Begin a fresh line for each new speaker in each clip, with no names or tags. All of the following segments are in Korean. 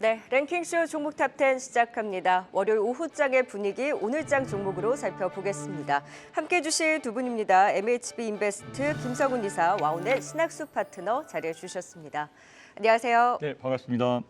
네, 랭킹쇼 종목 탑10 시작합니다. 월요일 오후장의 분위기 오늘장 종목으로 살펴보겠습니다. 함께해 주실 두 분입니다. MHB 인베스트 김성훈 이사, 와운의 신학수 파트너 자리해 주셨습니다. 안녕하세요.
네, 반갑습니다.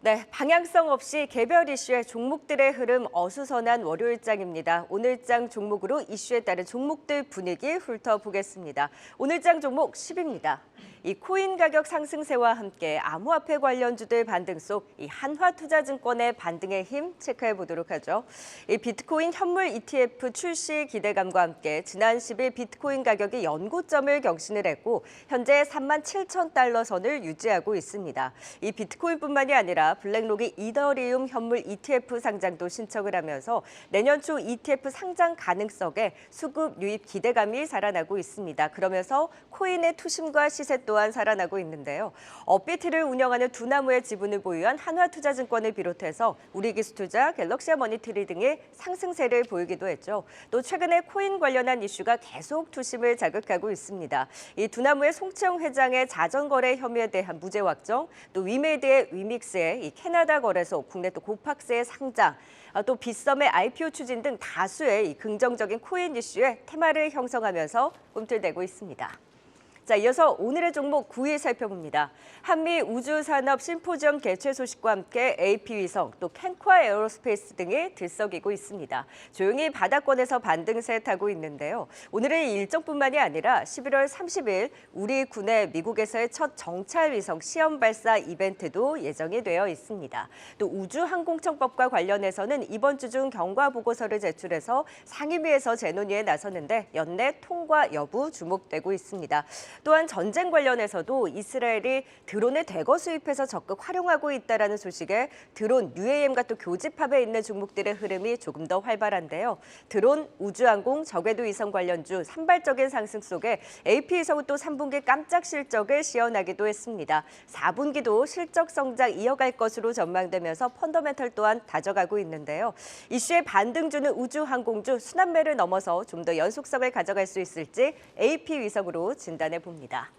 네, 방향성 없이 개별 이슈의 종목들의 흐름 어수선한 월요일장입니다. 오늘장 종목으로 이슈에 따른 종목들 분위기 훑어보겠습니다. 오늘장 종목 10입니다. 이 코인 가격 상승세와 함께 암호화폐 관련주들 반등 속 이 한화투자증권의 반등의 힘 체크해 보도록 하죠. 이 비트코인 현물 ETF 출시 기대감과 함께 지난 10일 비트코인 가격이 연고점을 경신을 했고 현재 37,000달러 선을 유지하고 있습니다. 이 비트코인뿐만이 아니라 블랙록이 이더리움 현물 ETF 상장도 신청을 하면서 내년 초 ETF 상장 가능성에 수급 유입 기대감이 살아나고 있습니다. 그러면서 코인의 투심과 시세 또한 살아나고 있는데요. 업비트를 운영하는 두나무의 지분을 보유한 한화투자증권을 비롯해서 우리기술투자, 갤럭시아 머니트리 등의 상승세를 보이기도 했죠. 또 최근에 코인 관련한 이슈가 계속 투심을 자극하고 있습니다. 이 두나무의 송채용 회장의 자전거래 혐의에 대한 무죄 확정, 또 위메이드의 위믹스의 이 캐나다 거래소, 국내 또 고팍스의 상장, 또 빗썸의 IPO 추진 등 다수의 이 긍정적인 코인 이슈에 테마를 형성하면서 꿈틀대고 있습니다. 자, 이어서 오늘의 종목 9위 살펴봅니다. 한미 우주산업 심포지엄 개최 소식과 함께 AP위성, 또 캔ኳ 에어로스페이스 등이 들썩이고 있습니다. 조용히 바닥권에서 반등세 타고 있는데요. 오늘의 일정뿐만이 아니라 11월 30일 우리 군의 미국에서의 첫 정찰위성 시험 발사 이벤트도 예정이 되어 있습니다. 또 우주항공청법과 관련해서는 이번 주 중 경과 보고서를 제출해서 상임위에서 재논의에 나섰는데 연내 통과 여부 주목되고 있습니다. 또한 전쟁 관련해서도 이스라엘이 드론을 대거 수입해서 적극 활용하고 있다는 소식에 드론, UAM과 또 교집합에 있는 종목들의 흐름이 조금 더 활발한데요. 드론, 우주항공, 저궤도 위성 관련주 산발적인 상승 속에 AP위성은 또 3분기 깜짝 실적을 시현하기도 했습니다. 4분기도 실적 성장 이어갈 것으로 전망되면서 펀더멘털 또한 다져가고 있는데요. 이슈의 반등주는 우주항공주 순환매를 넘어서 좀 더 연속성을 가져갈 수 있을지 AP위성으로 진단해 봅니다.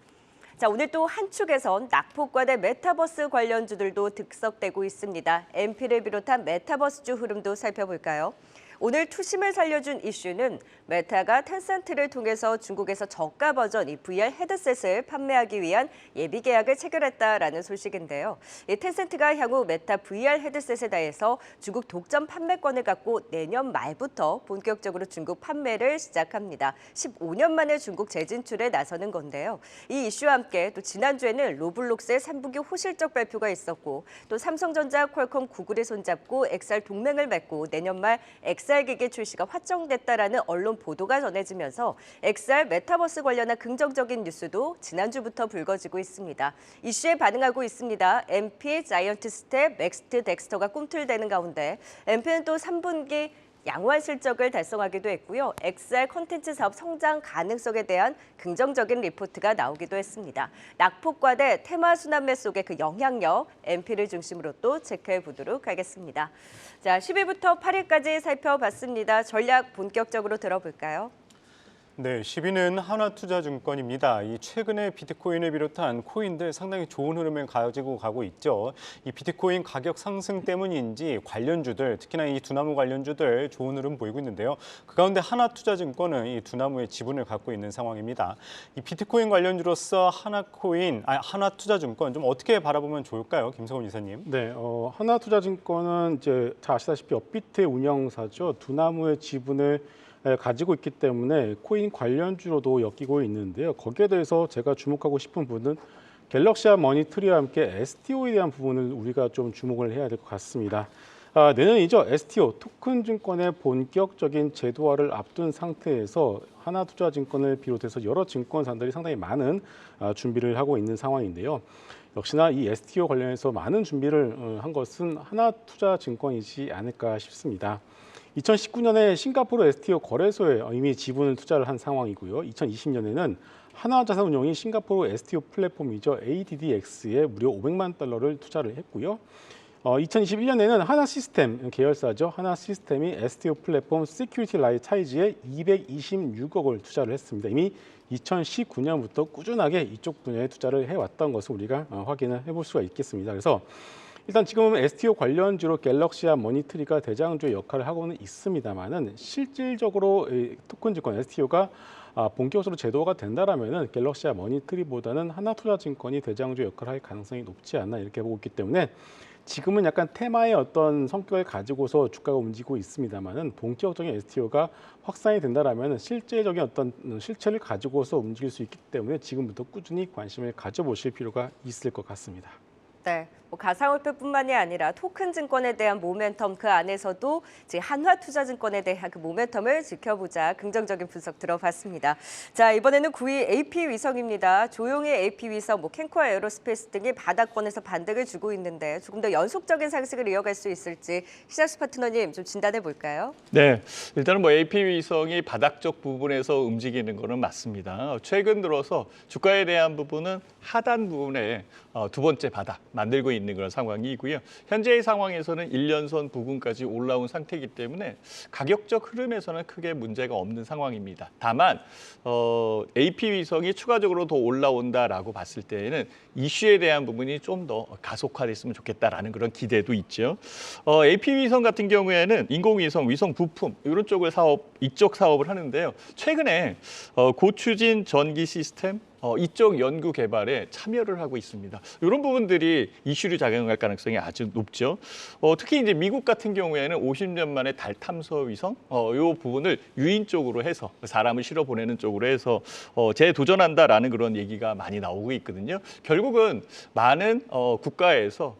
자, 오늘 또 한 축에선 낙폭과대 메타버스 관련주들도 득석되고 있습니다. MP를 비롯한 메타버스주 흐름도 살펴볼까요? 오늘 투심을 살려준 이슈는 메타가 텐센트를 통해서 중국에서 저가 버전 이 VR 헤드셋을 판매하기 위한 예비 계약을 체결했다라는 소식인데요. 이 텐센트가 향후 메타 VR 헤드셋에 대해서 중국 독점 판매권을 갖고 내년 말부터 본격적으로 중국 판매를 시작합니다. 15년 만에 중국 재진출에 나서는 건데요. 이 이슈와 함께 또 지난주에는 로블록스의 3분기 호실적 발표가 있었고 또 삼성전자, 퀄컴, 구글이 손잡고 XR 동맹을 맺고 내년 말 XR 기기 출시가 확정됐다라는 언론 보도가 전해지면서 XR 메타버스 관련한 긍정적인 뉴스도 지난주부터 불거지고 있습니다. 이슈에 반응하고 있습니다. MP, 자이언트 스텝, 넥스트, 덱스터가 꿈틀대는 가운데 MP는 또 3분기 양호한 실적을 달성하기도 했고요. XR 콘텐츠 사업 성장 가능성에 대한 긍정적인 리포트가 나오기도 했습니다. 낙폭과대 테마 순환매 속의 그 영향력, MP를 중심으로 또 체크해 보도록 하겠습니다. 자, 10위부터 8위까지 살펴봤습니다. 전략 본격적으로 들어볼까요?
네, 10위는 한화투자증권입니다. 이 최근에 비트코인을 비롯한 코인들 상당히 좋은 흐름을 가지고 가고 있죠. 이 비트코인 가격 상승 때문인지 관련주들, 특히나 이 두나무 관련주들 좋은 흐름 보이고 있는데요. 그 가운데 한화투자증권은 이 두나무의 지분을 갖고 있는 상황입니다. 이 비트코인 관련주로서 한화투자증권 좀 어떻게 바라보면 좋을까요, 김성훈 이사님?
네, 한화투자증권은 이제 다 아시다시피 업비트의 운영사죠. 두나무의 지분을 가지고 있기 때문에 코인 관련주로도 엮이고 있는데요. 거기에 대해서 제가 주목하고 싶은 부분은 갤럭시아 머니트리와 함께 STO에 대한 부분을 우리가 좀 주목을 해야 될 것 같습니다. 내년이죠. STO, 토큰 증권의 본격적인 제도화를 앞둔 상태에서 하나투자증권을 비롯해서 여러 증권사들이 상당히 많은 준비를 하고 있는 상황인데요. 역시나 이 STO 관련해서 많은 준비를 한 것은 하나투자증권이지 않을까 싶습니다. 2019년에 싱가포르 STO 거래소에 이미 지분을 투자를 한 상황이고요. 2020년에는 하나자산운용이 싱가포르 STO 플랫폼이죠. ADDX에 무려 500만 달러를 투자를 했고요. 2021년에는 하나시스템 계열사죠. 하나시스템이 STO 플랫폼 시큐리티 라이 차이즈에 226억을 투자를 했습니다. 이미 2019년부터 꾸준하게 이쪽 분야에 투자를 해왔던 것을 우리가 확인을 해볼 수가 있겠습니다. 그래서 일단 지금 STO 관련주로 갤럭시와 머니트리가 대장주의 역할을 하고는 있습니다만은 실질적으로 이 토큰 증권 STO가 본격적으로 제도가 된다라면은 갤럭시와 머니트리보다는 하나투자증권이 대장주 역할을 할 가능성이 높지 않나 이렇게 보고 있기 때문에 지금은 약간 테마의 어떤 성격을 가지고서 주가가 움직이고 있습니다만은 본격적인 STO가 확산이 된다라면 실제적인 어떤 실체를 가지고서 움직일 수 있기 때문에 지금부터 꾸준히 관심을 가져보실 필요가 있을 것 같습니다.
네, 뭐 가상화폐뿐만이 아니라 토큰 증권에 대한 모멘텀 그 안에서도 이제 한화투자증권에 대한 그 모멘텀을 지켜보자 긍정적인 분석 들어봤습니다. 자, 이번에는 9위 AP위성입니다. 조용의 AP위성, 캔코아 에어로스페이스 등이 바닥권에서 반등을 주고 있는데 조금 더 연속적인 상승을 이어갈 수 있을지 시작수 파트너님 좀 진단해 볼까요?
네, 일단은 AP위성이 바닥적 부분에서 움직이는 거는 맞습니다. 최근 들어서 주가에 대한 부분은 하단 부분에 두 번째 바닥 만들고 있는 그런 상황이고요. 현재의 상황에서는 1년선 부근까지 올라온 상태이기 때문에 가격적 흐름에서는 크게 문제가 없는 상황입니다. 다만 AP위성이 추가적으로 더 올라온다라고 봤을 때에는 이슈에 대한 부분이 좀 더 가속화됐으면 좋겠다라는 그런 기대도 있죠. AP위성 같은 경우에는 인공위성, 위성 부품 이런 쪽을 이쪽 사업을 하는데요. 최근에 고추진 전기 시스템 이쪽 연구 개발에 참여를 하고 있습니다. 이런 부분들이 이슈로 작용할 가능성이 아주 높죠. 특히 이제 미국 같은 경우에는 50년 만에 달 탐사 위성 이 부분을 유인 쪽으로 해서 사람을 실어 보내는 쪽으로 해서 재도전한다라는 그런 얘기가 많이 나오고 있거든요. 결국은 많은 국가에서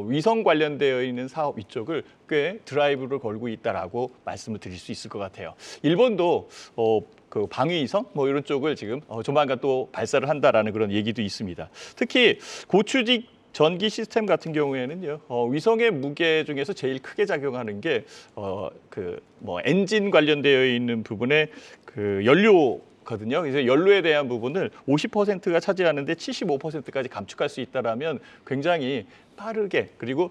위성 관련되어 있는 사업 이쪽을 꽤 드라이브를 걸고 있다라고 말씀을 드릴 수 있을 것 같아요. 일본도 그 방위위성 이런 쪽을 지금 조만간 또 발사를 한다라는 그런 얘기도 있습니다. 특히 고추직 전기 시스템 같은 경우에는요, 위성의 무게 중에서 제일 크게 작용하는 게 엔진 관련되어 있는 부분에 그 연료 거든요. 그래서 연료에 대한 부분을 50%가 차지하는데 75%까지 감축할 수 있다라면 굉장히 빠르게 그리고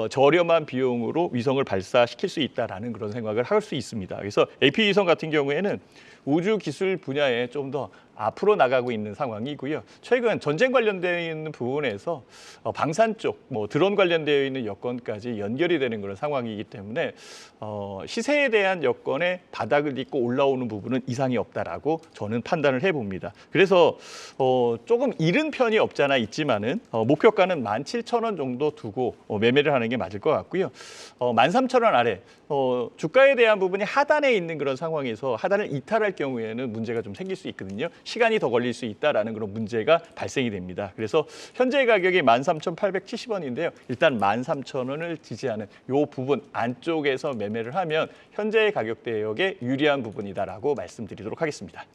저렴한 비용으로 위성을 발사시킬 수 있다라는 그런 생각을 할 수 있습니다. 그래서 AP위성 같은 경우에는 우주 기술 분야에 좀 더 앞으로 나가고 있는 상황이고요. 최근 전쟁 관련되어 있는 부분에서 방산 쪽, 드론 관련되어 있는 여건까지 연결이 되는 그런 상황이기 때문에 시세에 대한 여건에 바닥을 딛고 올라오는 부분은 이상이 없다라고 저는 판단을 해봅니다. 그래서 조금 이른 편이 없잖아 있지만은 목표가는 17,000원 정도 두고 매매를 하는 게 맞을 것 같고요. 13,000원 아래 주가에 대한 부분이 하단에 있는 그런 상황에서 하단을 이탈할 경우에는 문제가 좀 생길 수 있거든요. 시간이 더 걸릴 수 있다라는 그런 문제가 발생이 됩니다. 그래서 현재 가격이 13,870원인데요. 일단 13,000원을 지지하는 이 부분 안쪽에서 매매를 하면 현재의 가격대역에 유리한 부분이다라고 말씀드리도록 하겠습니다.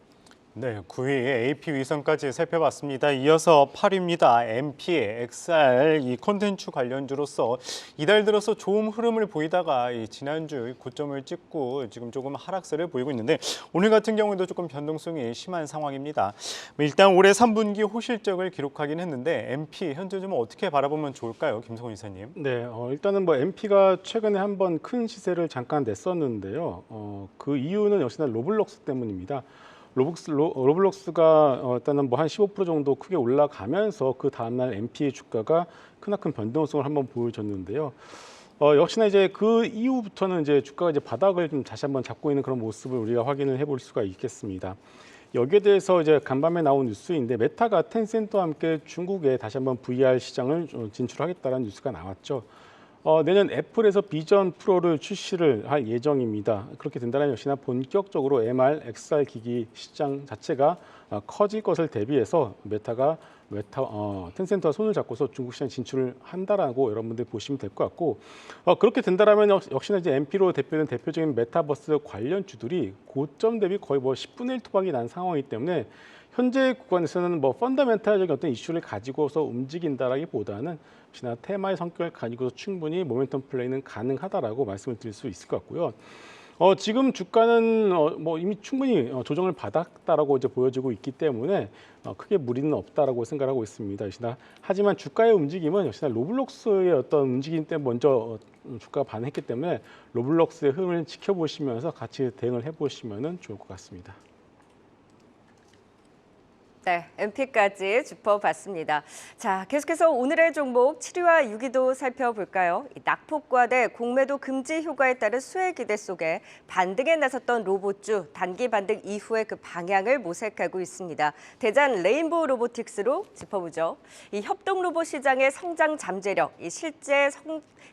네, 9위 AP위성까지 살펴봤습니다. 이어서 8위입니다. MP, XR 이 콘텐츠 관련주로서 이달 들어서 좋은 흐름을 보이다가 지난주 고점을 찍고 지금 조금 하락세를 보이고 있는데 오늘 같은 경우에도 조금 변동성이 심한 상황입니다. 일단 올해 3분기 호실적을 기록하긴 했는데 MP 현재 좀 어떻게 바라보면 좋을까요, 김성훈 이사님?
네, 일단은 MP가 최근에 한번 큰 시세를 잠깐 냈었는데요. 그 이유는 역시나 로블록스 때문입니다. 로블록스가 일단은 한 15% 정도 크게 올라가면서 그 다음날 MP의 주가가 크나큰 변동성을 한번 보여줬는데요. 역시나 이제 그 이후부터는 이제 주가가 이제 바닥을 좀 다시 한번 잡고 있는 그런 모습을 우리가 확인을 해볼 수가 있겠습니다. 여기에 대해서 이제 간밤에 나온 뉴스인데 메타가 텐센트와 함께 중국에 다시 한번 VR 시장을 진출하겠다는 뉴스가 나왔죠. 내년 애플에서 비전 프로를 출시를 할 예정입니다. 그렇게 된다면 역시나 본격적으로 MR, XR 기기 시장 자체가 커질 것을 대비해서 메타가 텐센트와 손을 잡고서 중국 시장 진출을 한다라고 여러분들 보시면 될 것 같고 그렇게 된다면 역시나 이제 MP로 대표된 대표적인 메타버스 관련주들이 고점 대비 거의 10분의 1 토박이 난 상황이기 때문에 현재 구간에서는 펀더멘탈적인 어떤 이슈를 가지고서 움직인다라기보다는 역시나 테마의 성격을 가지고서 충분히 모멘텀 플레이는 가능하다라고 말씀을 드릴 수 있을 것 같고요. 지금 주가는 이미 충분히 조정을 받았다라고 이제 보여지고 있기 때문에 크게 무리는 없다라고 생각하고 있습니다. 하지만 주가의 움직임은 역시나 로블록스의 어떤 움직임 때문에 먼저 주가가 반했기 때문에 로블록스의 흐름을 지켜보시면서 같이 대응을 해보시면 좋을 것 같습니다.
네, MP까지 짚어봤습니다. 자, 계속해서 오늘의 종목 7위와 6위도 살펴볼까요? 이 낙폭과대 공매도 금지 효과에 따른 수혜 기대 속에 반등에 나섰던 로봇주, 단기 반등 이후의 그 방향을 모색하고 있습니다. 대전 레인보우 로보틱스로 짚어보죠. 이 협동 로봇 시장의 성장 잠재력, 이 실제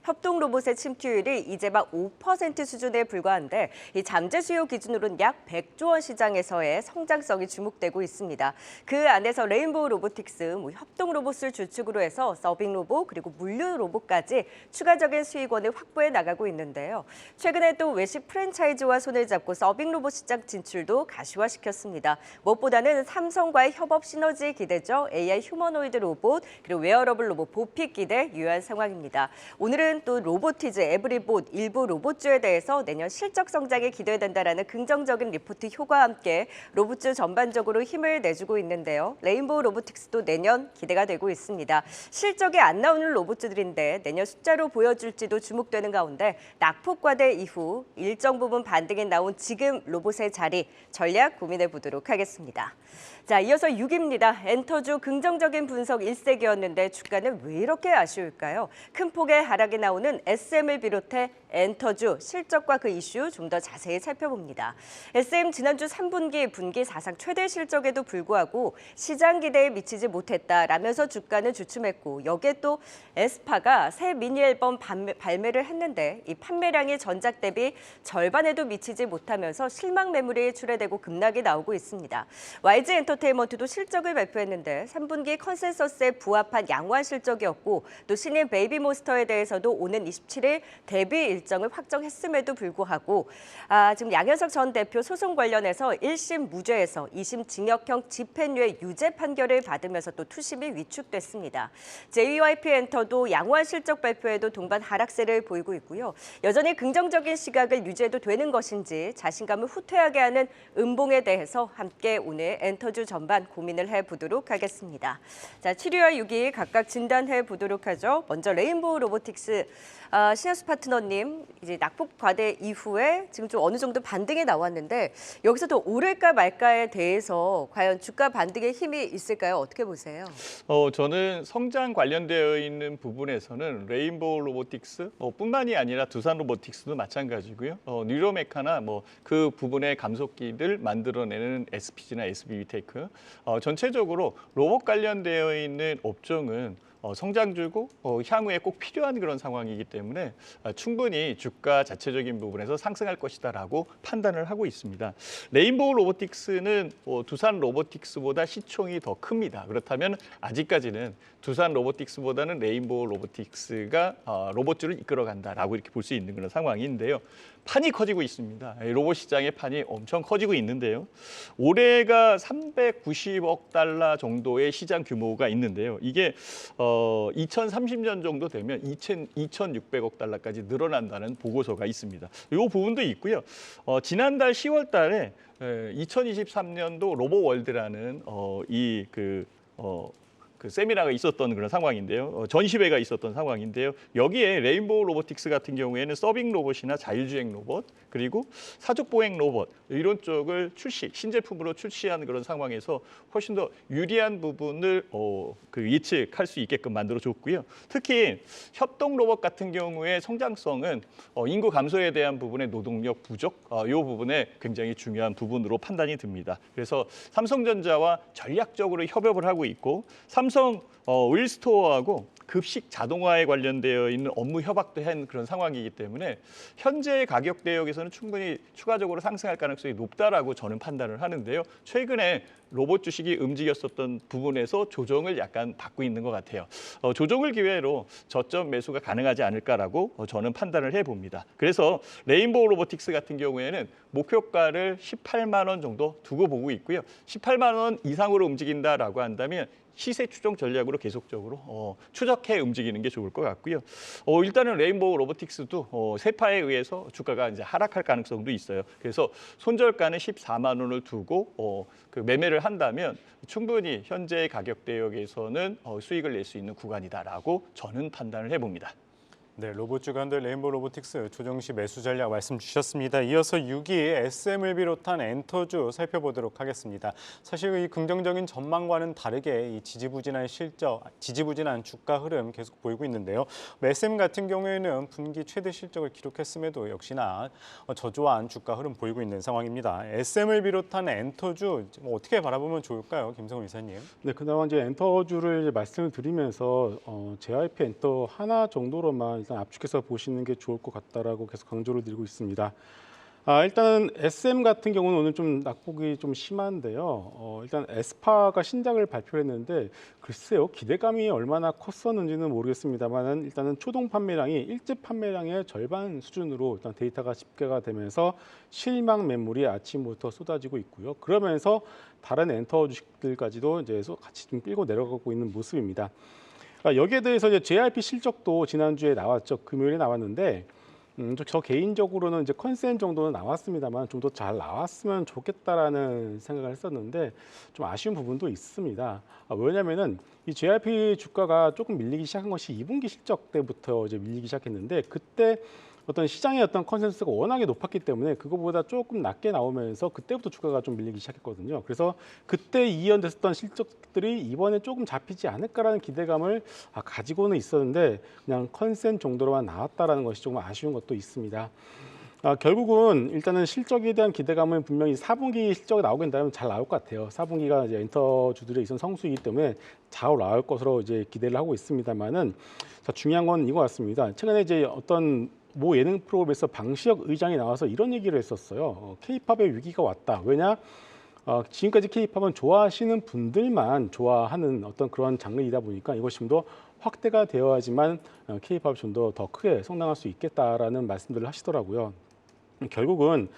협동 로봇의 침투율이 이제 막 5% 수준에 불과한데 이 잠재 수요 기준으로는 약 100조 원 시장에서의 성장성이 주목되고 있습니다. 그 안에서 레인보우 로보틱스, 협동 로봇을 주축으로 해서 서빙 로봇 그리고 물류 로봇까지 추가적인 수익원을 확보해 나가고 있는데요. 최근에 또 외식 프랜차이즈와 손을 잡고 서빙 로봇 시장 진출도 가시화시켰습니다. 무엇보다는 삼성과의 협업 시너지 기대죠. AI 휴머노이드 로봇 그리고 웨어러블 로봇 보픽 기대 유효한 상황입니다. 오늘은 또 로보티즈, 에브리봇, 일부 로봇주에 대해서 내년 실적 성장에 기대된다라는 긍정적인 리포트 효과와 함께 로봇주 전반적으로 힘을 내주고 있는데요. 레인보우 로보틱스도 내년 기대가 되고 있습니다. 실적이 안 나오는 로봇주들인데 내년 숫자로 보여줄지도 주목되는 가운데 낙폭과대 이후 일정 부분 반등이 나온 지금 로봇의 자리, 전략 고민해 보도록 하겠습니다. 자, 이어서 6위입니다. 엔터주 긍정적인 분석 일색이었는데 주가는 왜 이렇게 아쉬울까요? 큰 폭의 하락이 나오는 SM을 비롯해 엔터주 실적과 그 이슈 좀 더 자세히 살펴봅니다. SM 지난주 3분기 분기 사상 최대 실적에도 불구하고 시장 기대에 미치지 못했다라면서 주가는 주춤했고 여기에 또 에스파가 새 미니 앨범 발매를 했는데 이 판매량이 전작 대비 절반에도 미치지 못하면서 실망 매물이 출회되고 급락이 나오고 있습니다. YG 엔터테인먼트도 실적을 발표했는데 3분기 컨센서스에 부합한 양호한 실적이었고 또 신인 베이비몬스터에 대해서도 오는 27일 데뷔 일정을 확정했음에도 불구하고 지금 양현석 전 대표 소송 관련해서 1심 무죄에서 2심 징역형 집행유예 유죄 판결을 받으면서 또 투심이 위축됐습니다. JYP 엔터도 양호한 실적 발표에도 동반 하락세를 보이고 있고요. 여전히 긍정적인 시각을 유지해도 되는 것인지 자신감을 후퇴하게 하는 음봉에 대해서 함께 오늘 엔터주 전반 고민을 해보도록 하겠습니다. 자, 7위와 6위 각각 진단해 보도록 하죠. 먼저 레인보우 로보틱스 신현수 파트너님, 이제 낙폭 과대 이후에 지금 좀 어느 정도 반등이 나왔는데 여기서 더 오를까 말까에 대해서 과연 주가 반등에 힘이 있을까요? 어떻게 보세요?
저는 성장 관련되어 있는 부분에서는 레인보우 로보틱스 뿐만이 아니라 두산 로보틱스도 마찬가지고요. 뉴로메카나 그 부분의 감속기들 만들어내는 SPG나 SBB테크 전체적으로 로봇 관련되어 있는 업종은 성장주고 향후에 꼭 필요한 그런 상황이기 때문에 충분히 주가 자체적인 부분에서 상승할 것이다라고 판단을 하고 있습니다. 레인보우 로보틱스는 두산 로보틱스보다 시총이 더 큽니다. 그렇다면 아직까지는 두산 로보틱스보다는 레인보우 로보틱스가 로봇주를 이끌어간다라고 이렇게 볼 수 있는 그런 상황인데요. 판이 커지고 있습니다. 로봇 시장의 판이 엄청 커지고 있는데요. 올해가 390억 달러 정도의 시장 규모가 있는데요. 이게 2030년 정도 되면 2,600억 달러까지 늘어난다는 보고서가 있습니다. 이 부분도 있고요. 지난달 10월 달에 2023년도 로보월드라는 그 세미나가 있었던 그런 상황인데요. 전시회가 있었던 상황인데요. 여기에 레인보우 로보틱스 같은 경우에는 서빙 로봇이나 자율주행 로봇 그리고 사족보행 로봇 이런 쪽을 신제품으로 출시한 그런 상황에서 훨씬 더 유리한 부분을 예측할 수 있게끔 만들어줬고요. 특히 협동 로봇 같은 경우에 성장성은 인구 감소에 대한 부분의 노동력 부족 이 부분에 굉장히 중요한 부분으로 판단이 듭니다. 그래서 삼성전자와 전략적으로 협업을 하고 있고 삼성 윌스토어하고 급식 자동화에 관련되어 있는 업무 협약도 한 그런 상황이기 때문에 현재의 가격 대역에서는 충분히 추가적으로 상승할 가능성이 높다라고 저는 판단을 하는데요. 최근에 로봇 주식이 움직였었던 부분에서 조정을 약간 받고 있는 것 같아요. 조정을 기회로 저점 매수가 가능하지 않을까라고 저는 판단을 해봅니다. 그래서 레인보우 로보틱스 같은 경우에는 목표가를 18만 원 정도 두고 보고 있고요. 18만 원 이상으로 움직인다라고 한다면 시세 추종 전략으로 계속적으로 추적해 움직이는 게 좋을 것 같고요. 일단은 레인보우 로보틱스도 세파에 의해서 주가가 이제 하락할 가능성도 있어요. 그래서 손절가는 14만 원을 두고 그 매매를 한다면 충분히 현재 가격 대역에서는 수익을 낼 수 있는 구간이다라고 저는 판단을 해봅니다.
네, 로봇 주간들 레인보우 로보틱스 조정시 매수 전략 말씀 주셨습니다. 이어서 6위 SM을 비롯한 엔터주 살펴보도록 하겠습니다. 사실 이 긍정적인 전망과는 다르게 이 지지부진한 주가 흐름 계속 보이고 있는데요. SM 같은 경우에는 분기 최대 실적을 기록했음에도 역시나 저조한 주가 흐름 보이고 있는 상황입니다. SM을 비롯한 엔터주 어떻게 바라보면 좋을까요, 김성우 이사님?
네, 그나마 이제 엔터주를 이제 말씀을 드리면서 JYP 엔터 하나 정도로만 일단 압축해서 보시는 게 좋을 것 같다라고 계속 강조를 드리고 있습니다. 일단은 SM 같은 경우는 오늘 좀 낙폭이 좀 심한데요. 일단 에스파가 신작을 발표했는데 글쎄요, 기대감이 얼마나 컸었는지는 모르겠습니다만은 일단은 초동 판매량이 일제 판매량의 절반 수준으로 일단 데이터가 집계가 되면서 실망 매물이 아침부터 쏟아지고 있고요. 그러면서 다른 엔터 주식들까지도 이제 같이 좀 끌고 내려가고 있는 모습입니다. 여기에 대해서 이제 JYP 실적도 지난주에 나왔죠. 금요일에 나왔는데 저 개인적으로는 이제 컨센 정도는 나왔습니다만 좀 더 잘 나왔으면 좋겠다라는 생각을 했었는데 좀 아쉬운 부분도 있습니다. 왜냐하면은 이 JYP 주가가 조금 밀리기 시작한 것이 2분기 실적 때부터 이제 밀리기 시작했는데 그때 어떤 시장의 어떤 컨센서스가 워낙에 높았기 때문에 그거보다 조금 낮게 나오면서 그때부터 주가가 좀 밀리기 시작했거든요. 그래서 그때 이연됐었던 실적들이 이번에 조금 잡히지 않을까라는 기대감을 가지고는 있었는데 그냥 컨센 정도로만 나왔다라는 것이 조금 아쉬운 것도 있습니다. 결국은 일단은 실적에 대한 기대감은 분명히 4분기 실적이 나오게 된다면 잘 나올 것 같아요. 4분기가 이제 엔터주들의 이선 성수이기 때문에 잘 나올 것으로 이제 기대를 하고 있습니다만은 중요한 건 이거 같습니다. 최근에 이제 어떤 모 예능 프로그램에서 방시혁 의장이 나와서 이런 얘기를 했었어요. K-팝의 위기가 왔다. 왜냐? 지금까지 K-팝은 좋아하시는 분들만 좋아하는 어떤 그런 장르이다 보니까 이것이 좀 더 확대가 되어야지만 K-팝이 좀 더 크게 성장할 수 있겠다라는 말씀들을 하시더라고요. 결국은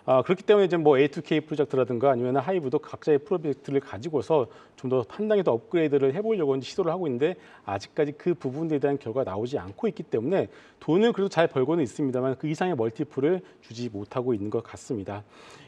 그렇기 때문에 이제 뭐 A2K 프로젝트라든가 아니면 하이브도 각자의 프로젝트를 가지고서 좀 더 한 단계 더 업그레이드를 해보려고 시도를 하고 있는데 아직까지 그 부분에 대한 결과가 나오지 않고 있기 때문에 돈을 그래도 잘 벌고는 있습니다만 그 이상의 멀티플을 주지 못하고 있는 것 같습니다.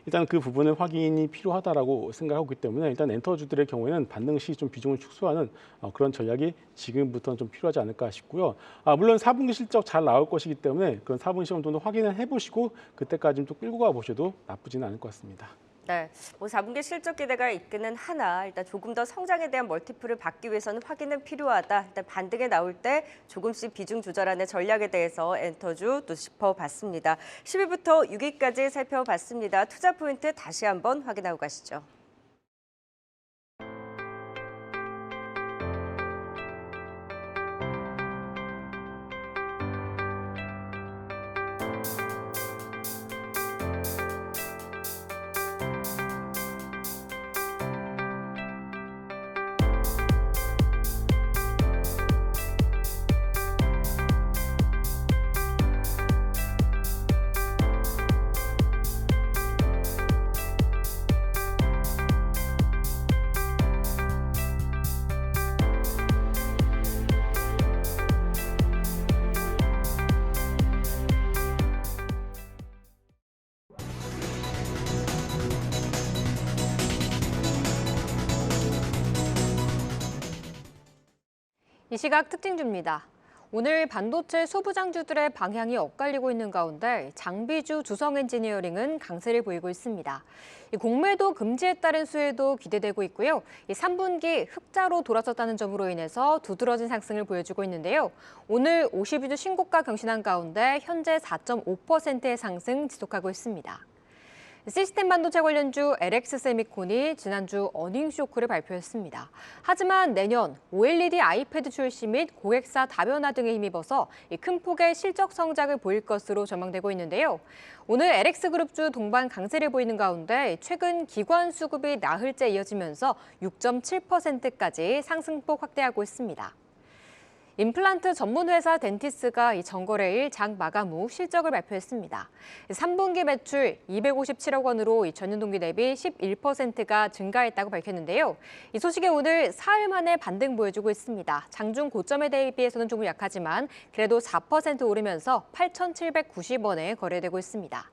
일단 그 부분은 확인이 필요하다라고 생각하고 있기 때문에 일단 엔터주들의 경우에는 반등 시 좀 비중을 축소하는 그런 전략이 지금부터는 좀 필요하지 않을까 싶고요. 물론 4분기 실적 잘 나올 것이기 때문에 그런 4분기 시험 정도 확인을 해보시고 그때까지는 또 끌고 가보셔도 나쁘지는 않을 것 같습니다.
네, 뭐 4분기 실적 기대가 있기는 하나 일단 조금 더 성장에 대한 멀티플을 받기 위해서는 확인은 필요하다. 일단 반등에 나올 때 조금씩 비중 조절하는 전략에 대해서 엔터주 또 짚어봤습니다. 10위부터 6위까지 살펴봤습니다. 투자 포인트 다시 한번 확인하고 가시죠.
이 시각 특징주입니다. 오늘 반도체 소부장주들의 방향이 엇갈리고 있는 가운데 장비주 두성 엔지니어링은 강세를 보이고 있습니다. 공매도 금지에 따른 수혜도 기대되고 있고요. 3분기 흑자로 돌아섰다는 점으로 인해서 두드러진 상승을 보여주고 있는데요. 오늘 52주 신고가 경신한 가운데 현재 4.5%의 상승 지속하고 있습니다. 시스템 반도체 관련주 LX세미콘이 지난주 어닝 쇼크를 발표했습니다. 하지만 내년 OLED 아이패드 출시 및 고객사 다변화 등에 힘입어서 큰 폭의 실적 성장을 보일 것으로 전망되고 있는데요. 오늘 LX그룹주 동반 강세를 보이는 가운데 최근 기관 수급이 나흘째 이어지면서 6.7%까지 상승폭 확대하고 있습니다. 임플란트 전문 회사 덴티스가 전거래일 장 마감 후 실적을 발표했습니다. 3분기 매출 257억 원으로 전년 동기 대비 11%가 증가했다고 밝혔는데요. 이 소식에 오늘 사흘 만에 반등 보여주고 있습니다. 장중 고점에 대비해서는 조금 약하지만 그래도 4% 오르면서 8,790원에 거래되고 있습니다.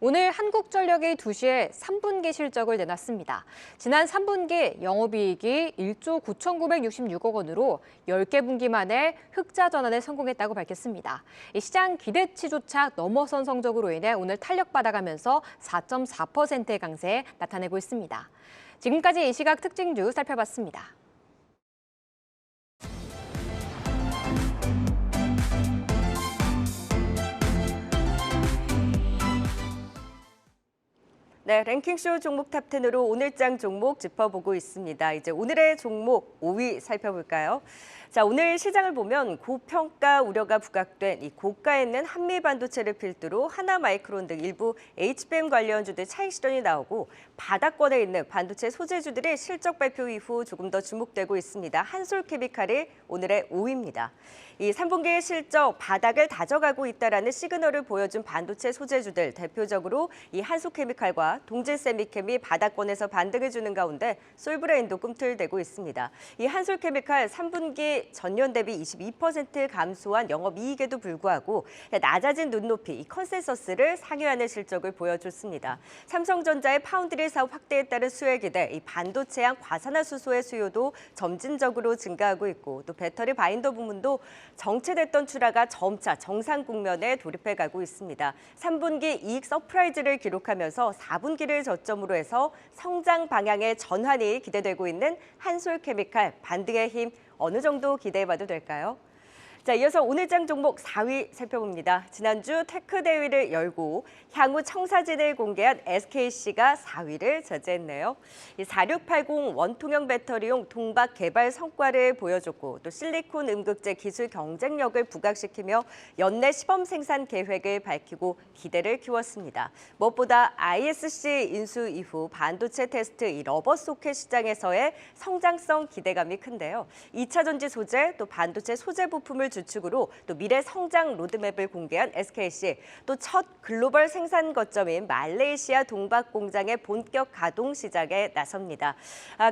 오늘 한국전력이 2시에 3분기 실적을 내놨습니다. 지난 3분기 영업이익이 1조 9,966억 원으로 10개 분기 만에 흑자 전환에 성공했다고 밝혔습니다. 이 시장 기대치조차 넘어선 성적으로 인해 오늘 탄력받아가면서 4.4%의 강세 나타내고 있습니다. 지금까지 이 시각 특징주 살펴봤습니다.
네, 랭킹쇼 종목 탑10으로 오늘장 종목 짚어보고 있습니다. 이제 오늘의 종목 5위 살펴볼까요? 자, 오늘 시장을 보면 고평가 우려가 부각된 이 고가에 있는 한미 반도체를 필두로 하나마이크론 등 일부 HBM 관련주들 차익 실현이 나오고 바닥권에 있는 반도체 소재주들이 실적 발표 이후 조금 더 주목되고 있습니다. 한솔케미칼이 오늘의 5위입니다. 이 3분기 실적 바닥을 다져가고 있다라는 시그널을 보여준 반도체 소재주들 대표적으로 이 한솔케미칼과 동질세미캠이 바닥권에서 반등을 주는 가운데 솔브레인도 꿈틀대고 있습니다. 이 한솔케미칼 3분기 전년 대비 22% 감소한 영업이익에도 불구하고 낮아진 눈높이 이 컨센서스를 상회하는 실적을 보여줬습니다. 삼성전자의 파운드리 사업 확대에 따른 수혜 기대, 이 반도체양 과산화수소의 수요도 점진적으로 증가하고 있고 또 배터리 바인더 부문도 정체됐던 출하가 점차 정상 국면에 돌입해가고 있습니다. 3분기 이익 서프라이즈를 기록하면서 4분기를 저점으로 해서 성장 방향의 전환이 기대되고 있는 한솔케미칼 반등의 힘 어느 정도 기대해봐도 될까요? 자, 이어서 오늘장 종목 4위 살펴봅니다. 지난주 테크 대회를 열고 향후 청사진을 공개한 SKC가 4위를 차지했네요. 이 4680 원통형 배터리용 동박 개발 성과를 보여줬고 또 실리콘 음극재 기술 경쟁력을 부각시키며 연내 시범 생산 계획을 밝히고 기대를 키웠습니다. 무엇보다 ISC 인수 이후 반도체 테스트 이 러버 소켓 시장에서의 성장성 기대감이 큰데요. 2차 전지 소재 또 반도체 소재 부품을 주축으로 또 미래 성장 로드맵을 공개한 SKC, 또 첫 글로벌 생산 거점인 말레이시아 동박 공장의 본격 가동 시작에 나섭니다.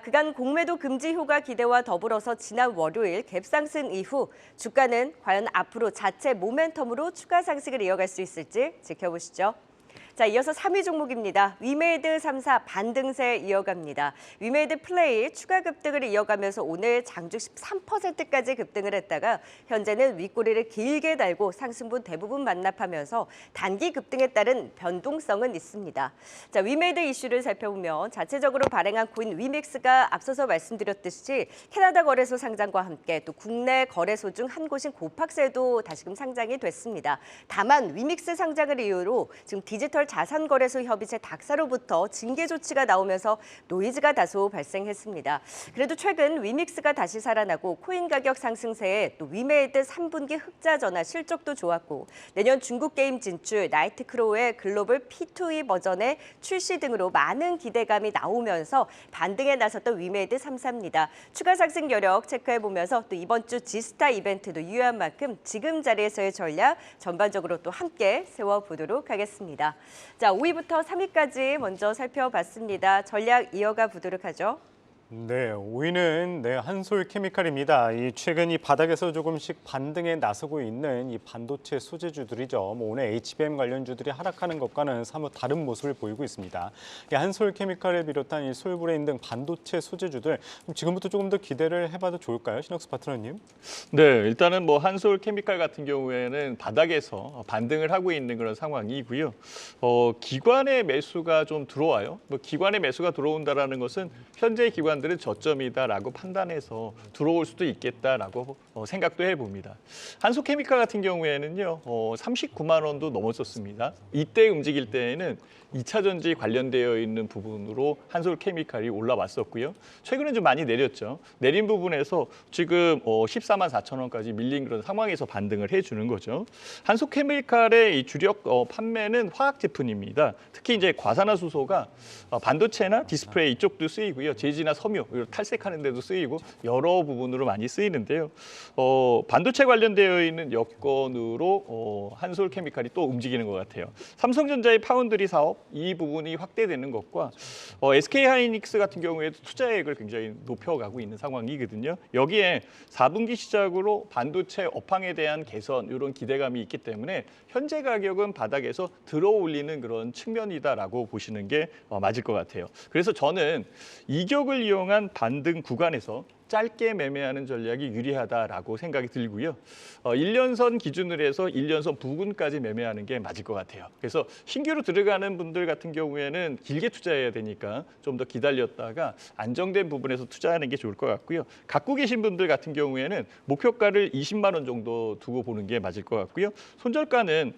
그간 공매도 금지 효과 기대와 더불어서 지난 월요일 갭상승 이후 주가는 과연 앞으로 자체 모멘텀으로 추가 상승을 이어갈 수 있을지 지켜보시죠. 자, 이어서 3위 종목입니다. 위메이드 3사 반등세 이어갑니다. 위메이드 플레이 추가 급등을 이어가면서 오늘 장중 13%까지 급등을 했다가 현재는 윗꼬리를 길게 달고 상승분 대부분 반납하면서 단기 급등에 따른 변동성은 있습니다. 자, 위메이드 이슈를 살펴보면 자체적으로 발행한 코인 위믹스가 앞서서 말씀드렸듯이 캐나다 거래소 상장과 함께 또 국내 거래소 중 한 곳인 고팍스에도 다시금 상장이 됐습니다. 다만 위믹스 상장을 이유로 지금 디지털 자산거래소 협의체 닥사로부터 징계 조치가 나오면서 노이즈가 다소 발생했습니다. 그래도 최근 위믹스가 다시 살아나고 코인 가격 상승세에 또 위메이드 3분기 흑자 전환 실적도 좋았고 내년 중국 게임 진출, 나이트크로우의 글로벌 P2E 버전의 출시 등으로 많은 기대감이 나오면서 반등에 나섰던 위메이드 3사입니다. 추가 상승 여력 체크해보면서 또 이번 주 지스타 이벤트도 유효한 만큼 지금 자리에서의 전략 전반적으로 또 함께 세워보도록 하겠습니다. 자, 5위부터 3위까지 먼저 살펴봤습니다. 전략 이어가 보도록 하죠.
네, 5위는 한솔케미칼입니다. 이 최근 이 바닥에서 조금씩 반등에 나서고 있는 이 반도체 소재주들이죠. 오늘 HBM 관련주들이 하락하는 것과는 사뭇 다른 모습을 보이고 있습니다. 이 한솔케미칼을 비롯한 이 솔브레인 등 반도체 소재주들 지금부터 조금 더 기대를 해봐도 좋을까요, 신학수 파트너님?
네, 일단은 뭐 한솔케미칼 같은 경우에는 바닥에서 반등을 하고 있는 그런 상황이고요. 기관의 매수가 좀 들어와요. 뭐 기관의 매수가 들어온다라는 것은 현재 기관들은 저점이다라고 판단해서 들어올 수도 있겠다라고 생각도 해봅니다. 한솔케미칼 같은 경우에는요, 39만 원도 넘었었습니다. 이때 움직일 때에는 2차 전지 관련되어 있는 부분으로 한솔케미칼이 올라왔었고요. 최근에 좀 많이 내렸죠. 내린 부분에서 지금 14만 4천 원까지 밀린 그런 상황에서 반등을 해주는 거죠. 한솔케미칼의 이 주력 판매는 화학 제품입니다. 특히 이제 과산화수소가 반도체나 디스플레이 이쪽도 쓰이고요. 제지나 섬유 섬유, 탈색하는 데도 쓰이고 여러 부분으로 많이 쓰이는데요. 반도체 관련되어 있는 여건으로 한솔케미칼이 또 움직이는 것 같아요. 삼성전자의 파운드리 사업 이 부분이 확대되는 것과 SK하이닉스 같은 경우에도 투자액을 굉장히 높여가고 있는 상황이거든요. 여기에 4분기 시작으로 반도체 업황에 대한 개선 이런 기대감이 있기 때문에 현재 가격은 바닥에서 들어올리는 그런 측면이다라고 보시는 게 맞을 것 같아요. 그래서 저는 이격을 이용한 반등 구간에서 짧게 매매하는 전략이 유리하다라고 생각이 들고요. 1년선 기준으로 해서 1년선 부근까지 매매하는 게 맞을 것 같아요. 그래서 신규로 들어가는 분들 같은 경우에는 길게 투자해야 되니까 좀 더 기다렸다가 안정된 부분에서 투자하는 게 좋을 것 같고요. 갖고 계신 분들 같은 경우에는 목표가를 20만 원 정도 두고 보는 게 맞을 것 같고요. 손절가는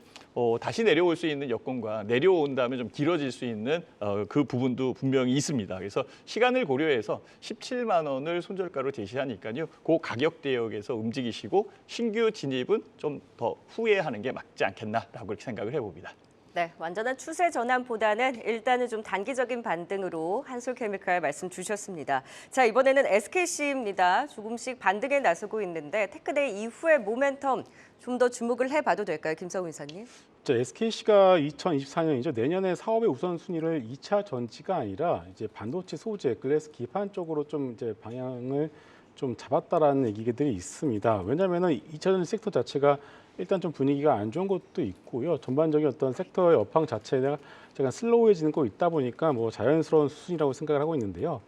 다시 내려올 수 있는 여건과 내려온 다음에 좀 길어질 수 있는 그 부분도 분명히 있습니다. 그래서 시간을 고려해서 17만 원을 손절가로 제시하니까요. 그 가격 대역에서 움직이시고 신규 진입은 좀 더 후회하는 게 맞지 않겠나라고 그렇게 생각을 해봅니다.
네, 완전한 추세 전환보다는 일단은 좀 단기적인 반등으로 한솔케미칼 말씀 주셨습니다. 자, 이번에는 SKC입니다. 조금씩 반등에 나서고 있는데 테크데이 이후의 모멘텀 좀 더 주목을 해봐도 될까요, 김성우 이사님?
SKC가 2024년이죠. 내년에 사업의 우선순위를 2차 전지가 아니라 이제 반도체 소재, 그래서 기판 쪽으로 좀 이제 방향을 좀 잡았다라는 얘기들이 있습니다. 왜냐하면 2차 전지 섹터 자체가 일단 좀 분위기가 안 좋은 것도 있고요. 전반적인 어떤 섹터의 업황 자체가 약간 슬로우해지는 거 있다 보니까 뭐 자연스러운 수준이라고 생각을 하고 있는데요.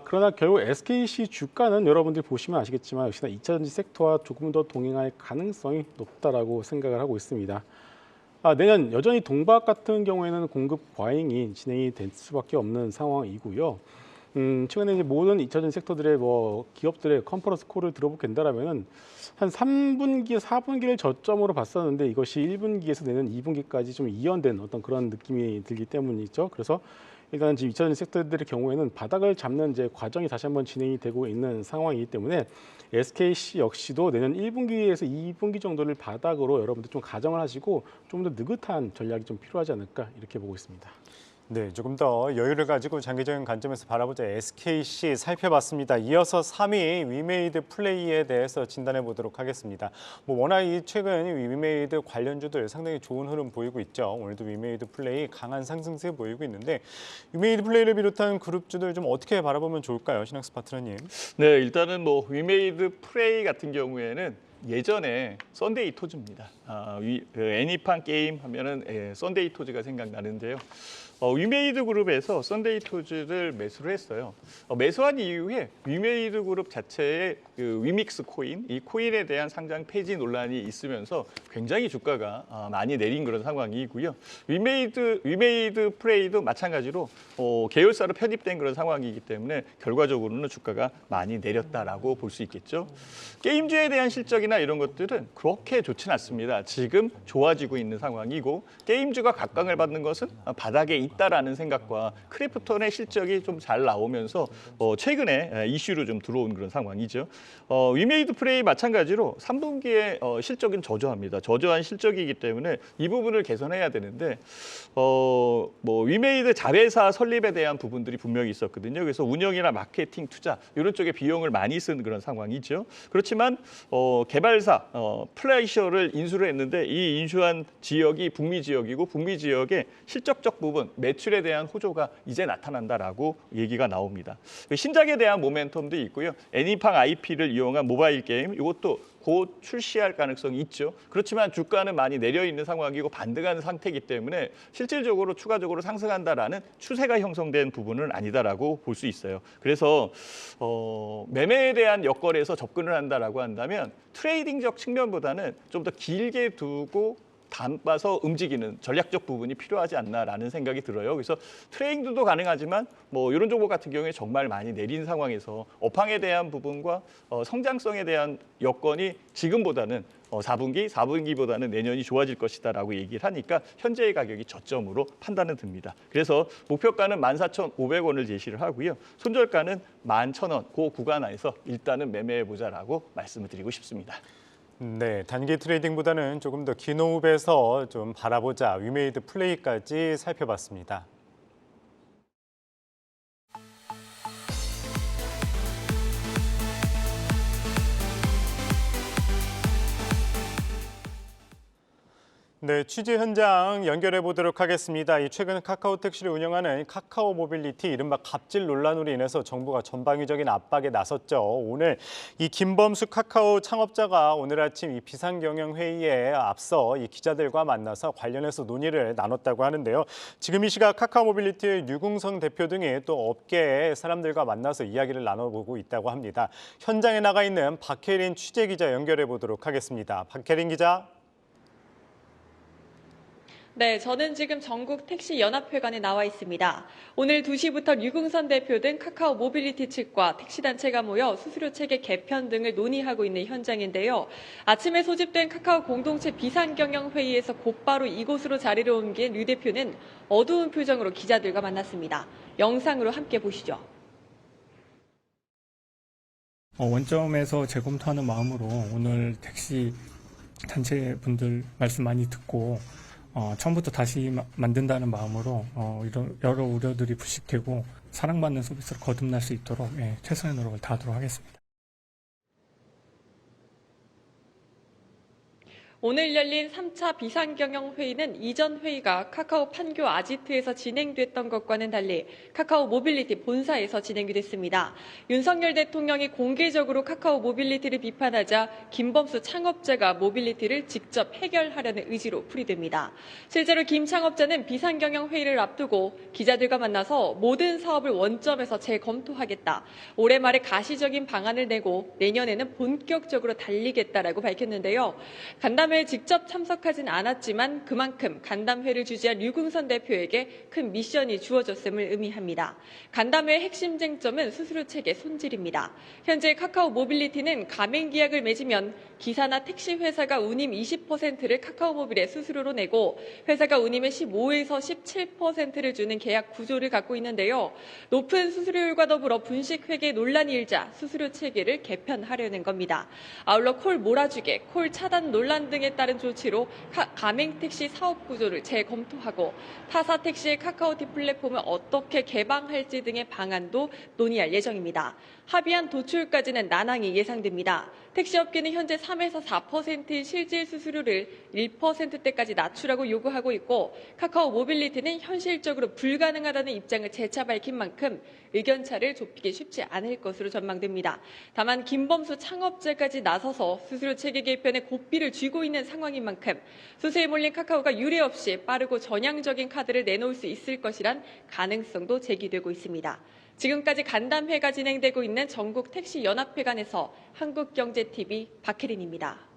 그러나 결국 SKC 주가는 여러분들이 보시면 아시겠지만 역시나 2차 전지 섹터와 조금 더 동행할 가능성이 높다라고 생각을 하고 있습니다. 내년 여전히 동박 같은 경우에는 공급 과잉이 진행이 될 수밖에 없는 상황이고요. 최근에 이제 모든 2차 전지 섹터들의 기업들의 컨퍼런스 콜을 들어보게 된다라면은 한 3분기, 4분기를 저점으로 봤었는데 이것이 1분기에서 내년 2분기까지 좀 이연된 어떤 그런 느낌이 들기 때문이죠. 그래서 일단 지금 2차 전지 섹터들의 경우에는 바닥을 잡는 이제 과정이 다시 한번 진행이 되고 있는 상황이기 때문에 SKC 역시도 내년 1분기에서 2분기 정도를 바닥으로 여러분들 좀 가정을 하시고 좀 더 느긋한 전략이 좀 필요하지 않을까 이렇게 보고 있습니다.
네, 조금 더 여유를 가지고 장기적인 관점에서 바라보자 SKC 살펴봤습니다. 이어서 3위 위메이드 플레이에 대해서 진단해 보도록 하겠습니다. 워낙 최근 위메이드 관련주들 상당히 좋은 흐름 보이고 있죠. 오늘도 위메이드 플레이 강한 상승세 보이고 있는데 위메이드 플레이를 비롯한 그룹주들 좀 어떻게 바라보면 좋을까요, 신학스 파트너님?
네, 일단은 위메이드 프레이 같은 경우에는 예전에 썬데이 토즈입니다. 애니팡 게임 하면은 썬데이 토즈가 생각나는데요. 위메이드 그룹에서 썬데이 토즈를 매수를 했어요. 매수한 이후에 위메이드 그룹 자체의 그 위믹스 코인, 이 코인에 대한 상장 폐지 논란이 있으면서 굉장히 주가가 많이 내린 그런 상황이고요. 위메이드 프레이도 마찬가지로 계열사로 편입된 그런 상황이기 때문에 결과적으로는 주가가 많이 내렸다라고 볼 수 있겠죠. 게임주에 대한 실적이나 이런 것들은 그렇게 좋지는 않습니다. 지금 좋아지고 있는 상황이고 게임주가 각광을 받는 것은 바닥에 있다라는 생각과 크래프톤의 실적이 좀 잘 나오면서 최근에 이슈로 좀 들어온 그런 상황이죠. 위메이드 프레이 마찬가지로 3분기에 실적은 저조합니다. 저조한 실적이기 때문에 이 부분을 개선해야 되는데 위메이드 자회사 설립에 대한 부분들이 분명히 있었거든요. 그래서 운영이나 마케팅, 투자 이런 쪽에 비용을 많이 쓴 그런 상황이죠. 그렇지만 개발사 플라이셔를 인수를 했는데 이 인수한 지역이 북미 지역이고 북미 지역의 실적적 부분 매출에 대한 호조가 이제 나타난다라고 얘기가 나옵니다. 신작에 대한 모멘텀도 있고요. 애니팡 IP를 이용한 모바일 게임 이것도 곧 출시할 가능성이 있죠. 그렇지만 주가는 많이 내려 있는 상황이고 반등하는 상태이기 때문에 실질적으로 추가적으로 상승한다라는 추세가 형성된 부분은 아니다라고 볼 수 있어요. 그래서 매매에 대한 여건에서 접근을 한다라고 한다면 트레이딩적 측면보다는 좀 더 길게 두고 담아서 움직이는 전략적 부분이 필요하지 않나라는 생각이 들어요. 그래서 트레이딩도 가능하지만 이런 종목 같은 경우에 정말 많이 내린 상황에서 업황에 대한 부분과 성장성에 대한 여건이 지금보다는 4분기보다는 내년이 좋아질 것이다라고 얘기를 하니까 현재의 가격이 저점으로 판단은 듭니다. 그래서 목표가는 14,500원을 제시를 하고요. 손절가는 11,000원 그 구간 안에서 일단은 매매해보자라고 말씀을 드리고 싶습니다.
네, 단기 트레이딩보다는 조금 더 긴 호흡에서 좀 바라보자 위메이드 플레이까지 살펴봤습니다. 네, 취재 현장 연결해 보도록 하겠습니다. 최근 카카오 택시를 운영하는 카카오 모빌리티 이른바 갑질 논란으로 인해서 정부가 전방위적인 압박에 나섰죠. 오늘 이 김범수 카카오 창업자가 오늘 아침 이 비상경영 회의에 앞서 이 기자들과 만나서 관련해서 논의를 나눴다고 하는데요. 지금 이 시각 카카오 모빌리티의 류궁성 대표 등이 또 업계의 사람들과 만나서 이야기를 나눠보고 있다고 합니다. 현장에 나가 있는 박혜린 취재 기자 연결해 보도록 하겠습니다. 박혜린 기자.
네, 저는 지금 전국 택시 연합회관에 나와 있습니다. 오늘 2시부터 류궁선 대표 등 카카오 모빌리티 측과 택시단체가 모여 수수료 체계 개편 등을 논의하고 있는 현장인데요. 아침에 소집된 카카오 공동체 비상경영회의에서 곧바로 이곳으로 자리를 옮긴 류 대표는 어두운 표정으로 기자들과 만났습니다. 영상으로 함께 보시죠.
원점에서 재검토하는 마음으로 오늘 택시 단체분들 말씀 많이 듣고 처음부터 다시 만든다는 마음으로 여러 우려들이 부식되고 사랑받는 서비스로 거듭날 수 있도록 최선의 노력을 다하도록 하겠습니다.
오늘 열린 3차 비상경영회의는 이전 회의가 카카오 판교 아지트에서 진행됐던 것과는 달리 카카오 모빌리티 본사에서 진행이 됐습니다. 윤석열 대통령이 공개적으로 카카오 모빌리티를 비판하자 김범수 창업자가 모빌리티를 직접 해결하려는 의지로 풀이됩니다. 실제로 김 창업자는 비상경영회의를 앞두고 기자들과 만나서 모든 사업을 원점에서 재검토하겠다. 올해 말에 가시적인 방안을 내고 내년에는 본격적으로 달리겠다라고 밝혔는데요. 간담회에 직접 참석하진 않았지만 그만큼 간담회를 주재한 류궁선 대표에게 큰 미션이 주어졌음을 의미합니다. 간담회의 핵심 쟁점은 수수료 체계 손질입니다. 현재 카카오 모빌리티는 가맹 계약을 맺으면 기사나 택시 회사가 운임 20%를 카카오 모빌에 수수료로 내고 회사가 운임의 15에서 17%를 주는 계약 구조를 갖고 있는데요. 높은 수수료율과 더불어 분식 회계 논란이 일자 수수료 체계를 개편하려는 겁니다. 아울러 콜 몰아주기, 콜 차단 논란 등에 따른 조치로 가맹 택시 사업 구조를 재검토하고 타사 택시의 카카오티 플랫폼을 어떻게 개방할지 등의 방안도 논의할 예정입니다. 합의안 도출까지는 난항이 예상됩니다. 택시업계는 현재 3에서 4%인 실질 수수료를 1%대까지 낮추라고 요구하고 있고 카카오 모빌리티는 현실적으로 불가능하다는 입장을 재차 밝힌 만큼 의견차를 좁히기 쉽지 않을 것으로 전망됩니다. 다만 김범수 창업자까지 나서서 수수료 체계 개편에 고삐를 쥐고 있는 상황인 만큼 수세에 몰린 카카오가 유례 없이 빠르고 전향적인 카드를 내놓을 수 있을 것이란 가능성도 제기되고 있습니다. 지금까지 간담회가 진행되고 있는 전국 택시 연합회관에서 한국경제TV 박혜린입니다.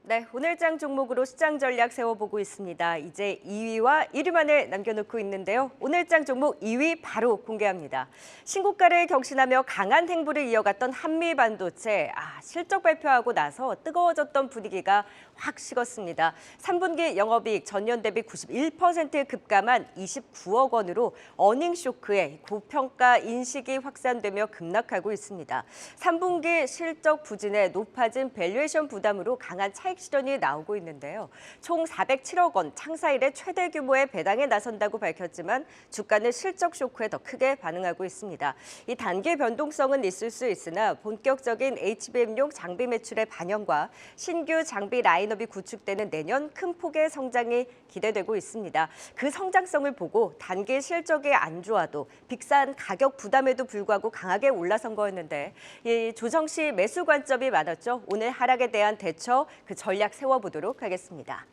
네, 오늘장 종목으로 시장 전략 세워보고 있습니다. 이제 2위와 1위만을 남겨놓고 있는데요. 오늘장 종목 2위 바로 공개합니다. 신고가를 경신하며 강한 행보를 이어갔던 한미반도체. 실적 발표하고 나서 뜨거워졌던 분위기가 확 식었습니다. 3분기 영업이익 전년 대비 91% 급감한 29억 원으로 어닝 쇼크에 고평가 인식이 확산되며 급락하고 있습니다. 3분기 실적 부진에 높아진 밸류에이션 부담으로 강한 차익 실현이 나오고 있는데요. 총 407억 원 창사 이래 최대 규모의 배당에 나선다고 밝혔지만 주가는 실적 쇼크에 더 크게 반응하고 있습니다. 이 단기 변동성은 있을 수 있으나 본격적인 HBM용 장비 매출의 반영과 신규 장비 라인업이 구축되는 내년 큰 폭의 성장이 기대되고 있습니다. 그 성장성을 보고 단기 실적이 안 좋아도 빅산 가격 부담에도 불구하고 강하게 올라선 거였는데 이 조정 시 매수 관점이 많았죠. 오늘 하락에 대한 대처 그 전략 세워보도록 하겠습니다.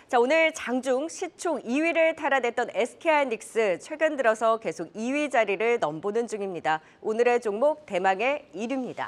자, 오늘 장중 시총 2위를 탈환했던 SK하이닉스 최근 들어서 계속 2위 자리를 넘보는 중입니다. 오늘의 종목 대망의 1위입니다.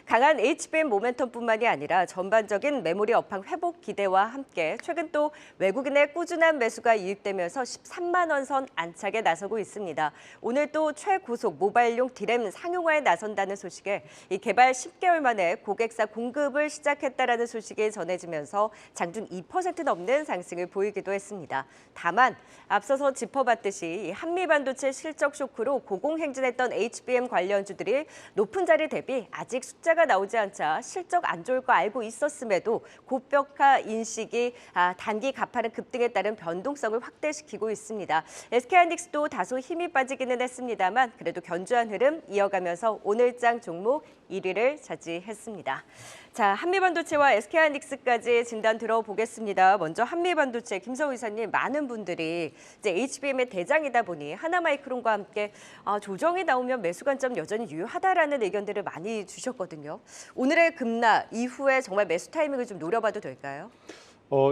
강한 HBM 모멘텀뿐만이 아니라 전반적인 메모리 업황 회복 기대와 함께 최근 또 외국인의 꾸준한 매수가 유입되면서 13만 원 선 안착에 나서고 있습니다. 오늘 또 최고속 모바일용 디램 상용화에 나선다는 소식에 이 개발 10개월 만에 고객사 공급을 시작했다라는 소식이 전해지면서 장중 2% 넘는 상승 상승을 보이기도 했습니다. 다만 앞서서 짚어봤듯이 이 한미반도체 실적 쇼크로 고공행진했던 HBM 관련주들이 높은 자리 대비 아직 숫자가 나오지 않자 실적 안 좋을 거 알고 있었음에도 고평가 인식이 단기 가파른 급등에 따른 변동성을 확대시키고 있습니다. SK하이닉스도 다소 힘이 빠지기는 했습니다만 그래도 견조한 흐름 이어가면서 오늘장 종목 1위를 차지했습니다. 자, 한미반도체와 SK하이닉스까지 진단 들어보겠습니다. 먼저 한미반도체 김성우 이사님, 많은 분들이 이제 HBM의 대장이다 보니 하나마이크론과 함께 조정이 나오면 매수 관점 여전히 유효하다라는 의견들을 많이 주셨거든요. 오늘의 급락 이후에 정말 매수 타이밍을 좀 노려봐도 될까요?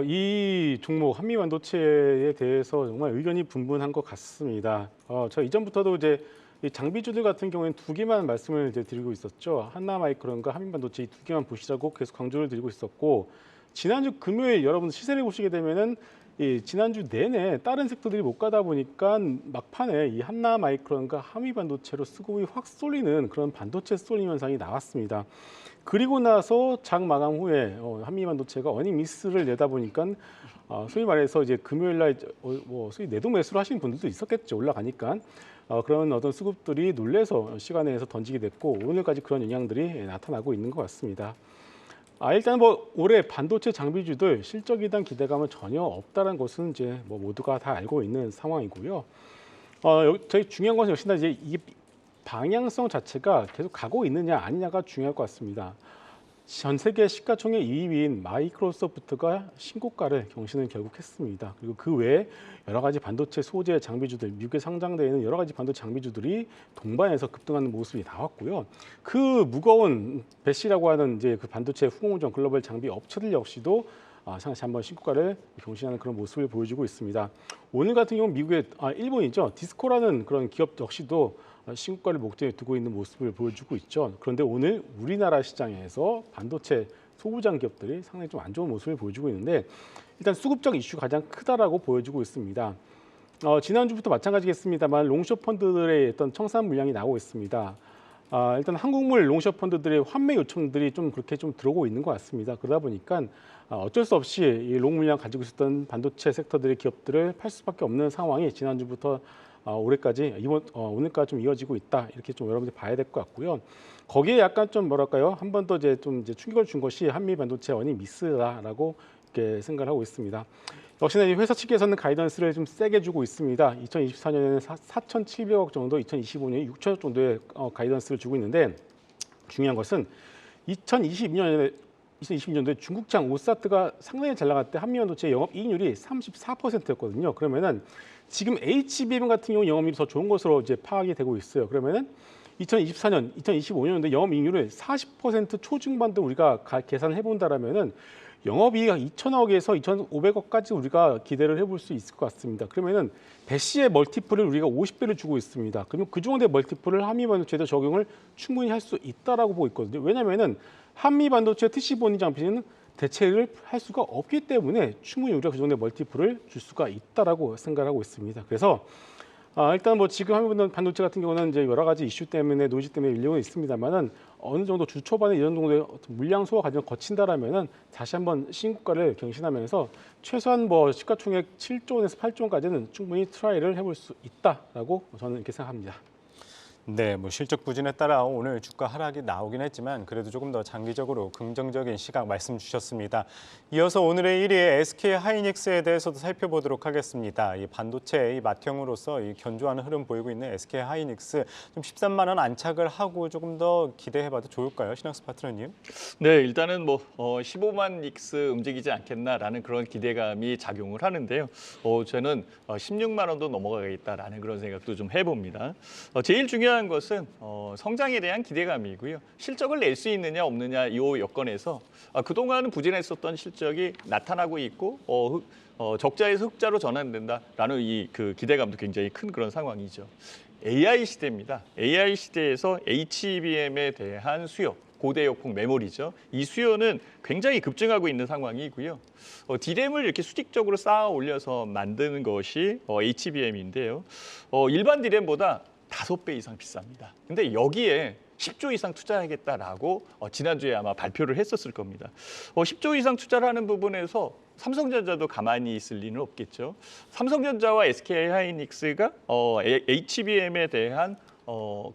이 종목 한미반도체에 대해서 정말 의견이 분분한 것 같습니다. 저 이전부터도 이제 이 장비주들 같은 경우에는 두 개만 말씀을 이제 드리고 있었죠. 한나마이크론과 한미반도체 이 두 개만 보시라고 계속 강조를 드리고 있었고, 지난주 금요일 여러분 시세를 보시게 되면은 이 지난주 내내 다른 섹터들이 못 가다 보니까 막판에 이 한나마이크론과 한미반도체로 수급이 확 쏠리는 그런 반도체 쏠림 현상이 나왔습니다. 그리고 나서 장 마감 후에 한미반도체가 어닝 미스를 내다 보니까 소위 말해서 이제 금요일 날 소위 내동 매수를 하시는 분들도 있었겠죠. 올라가니까. 그런 어떤 수급들이 놀래서 시간에 서 던지게 됐고, 오늘까지 그런 영향들이 나타나고 있는 것 같습니다. 일단 올해 반도체 장비주들 실적에 대한 기대감은 전혀 없다는 것은 이제 모두가 다 알고 있는 상황이고요. 저희 중요한 것은 역시나 이제 이 방향성 자체가 계속 가고 있느냐 아니냐가 중요할 것 같습니다. 전 세계 시가총액 2위인 마이크로소프트가 신고가를 경신을 결국 했습니다. 그리고 그 외에 여러 가지 반도체 소재 장비주들, 미국에 상장되어 있는 여러 가지 반도체 장비주들이 동반해서 급등하는 모습이 나왔고요. 그 무거운 배시라고 하는 이제 그 반도체 후공정 글로벌 장비 업체들 역시도 상시 한번 신고가를 경신하는 그런 모습을 보여주고 있습니다. 오늘 같은 경우 미국의 일본이죠. 디스코라는 그런 기업 역시도 신고가를 목전에 두고 있는 모습을 보여주고 있죠. 그런데 오늘 우리나라 시장에서 반도체 소부장 기업들이 상당히 좀 안 좋은 모습을 보여주고 있는데, 일단 수급적 이슈가 가장 크다라고 보여주고 있습니다. 지난주부터 마찬가지겠습니다만 롱숏 펀드들의 어떤 청산 물량이 나오고 있습니다. 일단 한국물 롱숏 펀드들의 환매 요청들이 좀 그렇게 좀 들어오고 있는 것 같습니다. 그러다 보니까 어쩔 수 없이 이 롱 물량 가지고 있었던 반도체 섹터들의 기업들을 팔 수밖에 없는 상황이 지난주부터 올해까지 오늘까지 좀 이어지고 있다, 이렇게 좀 여러분들이 봐야 될 것 같고요. 거기에 약간 좀 뭐랄까요, 한 번 더 이제 충격을 준 것이 한미 반도체 어닝 미스다라고 이렇게 생각을 하고 있습니다. 역시나 이 회사 측에서는 가이던스를 좀 세게 주고 있습니다. 2024년에는 4,700억 정도, 2025년에 6천억 정도의 가이던스를 주고 있는데, 중요한 것은 2022년도에 중국장 오사트가 상당히 잘 나갈 때 한미반도체 영업이익률이 34%였거든요. 그러면은 지금 HBM 같은 경우 영업이익이 더 좋은 것으로 이제 파악이 되고 있어요. 그러면은 2024년, 2025년도에 영업이익률을 40% 초중반도 우리가 계산을 해본다라면은 영업이익 2,000억에서 2,500억까지 우리가 기대를 해볼 수 있을 것 같습니다. 그러면은 배시의 멀티플을 우리가 50배를 주고 있습니다. 그러면 그 정도의 멀티플을 한미반도체에도 적용을 충분히 할 수 있다라고 보고 있거든요. 왜냐하면은 한미반도체 TC본이 장비는 대체를 할 수가 없기 때문에 충분히 우리가 그 정도의 멀티플을 줄 수가 있다라고 생각하고 있습니다. 그래서 일단 지금 한미반도체 같은 경우는 이제 여러 가지 이슈 때문에 노이즈 때문에 밀리고 있습니다만은 어느 정도 주 초반에 이런 정도의 물량 소화 과정을 거친다라면은 다시 한번 신고가를 경신하면서 최소한 시가총액 7조 원에서 8조 원까지는 충분히 트라이를 해볼 수 있다라고 저는 이렇게 생각합니다.
네, 실적 부진에 따라 오늘 주가 하락이 나오긴 했지만 그래도 조금 더 장기적으로 긍정적인 시각 말씀 주셨습니다. 이어서 오늘의 1위 SK하이닉스에 대해서도 살펴보도록 하겠습니다. 이 반도체 맏형으로서 이 견조한 흐름 보이고 있는 SK하이닉스 좀 13만 원 안착을 하고 조금 더 기대해봐도 좋을까요, 신학수 파트너님?
네, 일단은 15만 닉스 움직이지 않겠나라는 그런 기대감이 작용을 하는데요. 저는 16만 원도 넘어가겠다라는 그런 생각도 좀 해봅니다. 제일 중요한 것은 성장에 대한 기대감이고요. 실적을 낼 수 있느냐 없느냐 이 여건에서 그동안은 부진했었던 실적이 나타나고 있고 적자에서 흑자로 전환된다라는 그 기대감도 굉장히 큰 그런 상황이죠. AI 시대입니다. AI 시대에서 HBM에 대한 수요, 고대역폭 메모리죠. 이 수요는 굉장히 급증하고 있는 상황이고요. D램을 이렇게 수직적으로 쌓아 올려서 만드는 것이 HBM인데요. 일반 D램보다 5배 이상 비쌉니다. 근데 여기에 10조 이상 투자하겠다라고 지난주에 아마 발표를 했었을 겁니다. 10조 이상 투자를 하는 부분에서 삼성전자도 가만히 있을 리는 없겠죠. 삼성전자와 SK하이닉스가 HBM에 대한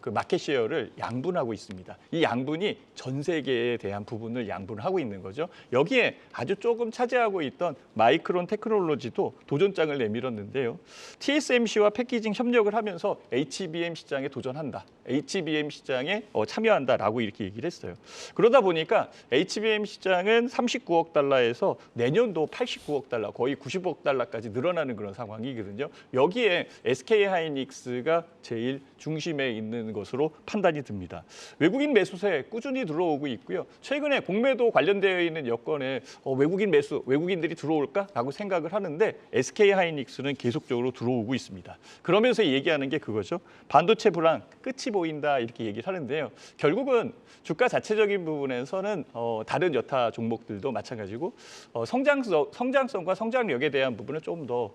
그 마켓 셰어를 양분하고 있습니다. 이 양분이 전 세계에 대한 부분을 양분하고 있는 거죠. 여기에 아주 조금 차지하고 있던 마이크론 테크놀로지도 도전장을 내밀었는데요. TSMC와 패키징 협력을 하면서 HBM 시장에 도전한다. HBM 시장에 참여한다라고 이렇게 얘기를 했어요. 그러다 보니까 HBM 시장은 39억 달러에서 내년도 89억 달러, 거의 90억 달러까지 늘어나는 그런 상황이거든요. 여기에 SK하이닉스가 제일 중심에 있는 것으로 판단이 듭니다. 외국인 매수세 꾸준히 들어오고 있고요. 최근에 공매도 관련되어 있는 여건에 외국인 매수, 외국인들이 들어올까라고 생각을 하는데 SK하이닉스는 계속적으로 들어오고 있습니다. 그러면서 얘기하는 게 그거죠. 반도체 불황 끝이 보인다 이렇게 얘기를 하는데요. 결국은 주가 자체적인 부분에서는 다른 여타 종목들도 마찬가지고 성장성과 성장력에 대한 부분은 좀 더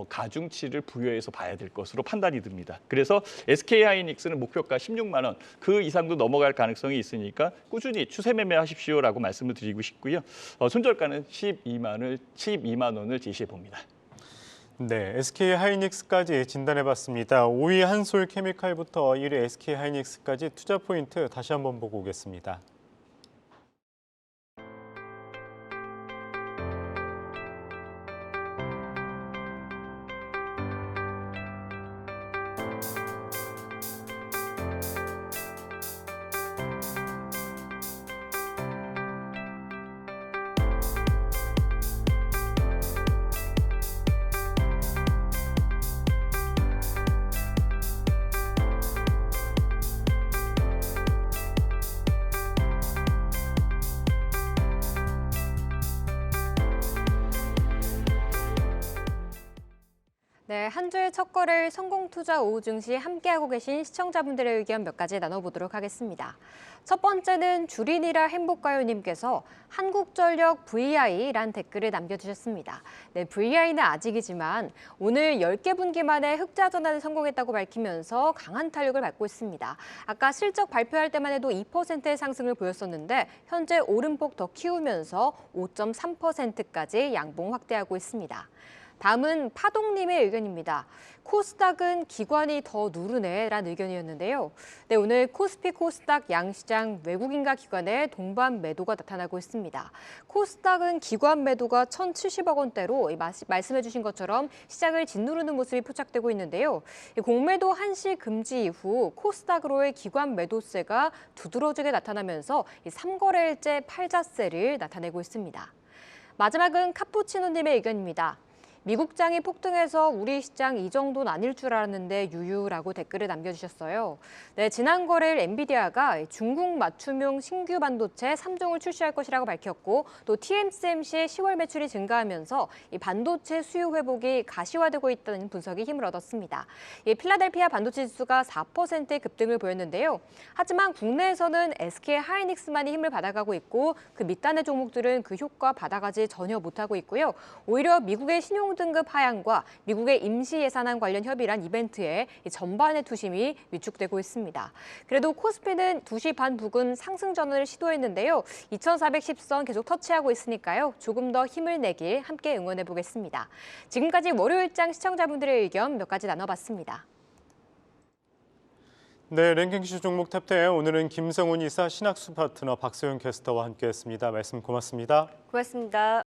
가중치를 부여해서 봐야 될 것으로 판단이 듭니다. 그래서 SK하이닉스는 목표가 16만 원, 그 이상도 넘어갈 가능성이 있으니까 꾸준히 추세 매매하십시오라고 말씀을 드리고 싶고요. 손절가는 12만 원을 제시해 봅니다.
네, SK하이닉스까지 진단해봤습니다. 5위 한솔케미칼부터 1위 SK하이닉스까지 투자 포인트 다시 한번 보고 오겠습니다.
네, 한 주의 첫 거래일 성공투자 오후 증시 함께하고 계신 시청자분들의 의견 몇 가지 나눠보도록 하겠습니다. 첫 번째는 주린이라 행복가요님께서 한국전력 VI란 댓글을 남겨주셨습니다. 네, VI는 아직이지만 오늘 10개 분기 만에 흑자 전환에 성공했다고 밝히면서 강한 탄력을 받고 있습니다. 아까 실적 발표할 때만 해도 2%의 상승을 보였었는데 현재 오름폭 더 키우면서 5.3%까지 양봉 확대하고 있습니다. 다음은 파동님의 의견입니다. 코스닥은 기관이 더 누르네라는 의견이었는데요. 네, 오늘 코스피 코스닥 양시장 외국인과 기관의 동반 매도가 나타나고 있습니다. 코스닥은 기관 매도가 1,070억 원대로 말씀해 주신 것처럼 시장을 짓누르는 모습이 포착되고 있는데요. 공매도 한시 금지 이후 코스닥으로의 기관 매도세가 두드러지게 나타나면서 3거래일째 팔자세를 나타내고 있습니다. 마지막은 카푸치노님의 의견입니다. 미국장이 폭등해서 우리 시장 이 정도는 아닐 줄 알았는데 유유라고 댓글을 남겨주셨어요. 네, 지난 거래일 엔비디아가 중국 맞춤용 신규 반도체 3종을 출시할 것이라고 밝혔고 또 TSMC의 10월 매출이 증가하면서 이 반도체 수요 회복이 가시화되고 있다는 분석이 힘을 얻었습니다. 이 필라델피아 반도체 지수가 4%의 급등을 보였는데요. 하지만 국내에서는 SK하이닉스만이 힘을 받아가고 있고 그 밑단의 종목들은 그 효과 받아가지 전혀 못하고 있고요. 오히려 미국의 신용 등급 하향과 미국의 임시 예산안 관련 협의란 이벤트에 전반의 투심이 위축되고 있습니다. 그래도 코스피는 2시 반 부근 상승 전환을 시도했는데요. 2410선 계속 터치하고 있으니까요. 조금 더 힘을 내길 함께 응원해 보겠습니다. 지금까지 월요일장 시청자분들의 의견 몇 가지 나눠봤습니다.
네, 랭킹쇼 종목 탑10 오늘은 김성훈 이사, 신학수 파트너 박소영 캐스터와 함께했습니다. 말씀 고맙습니다.
고맙습니다.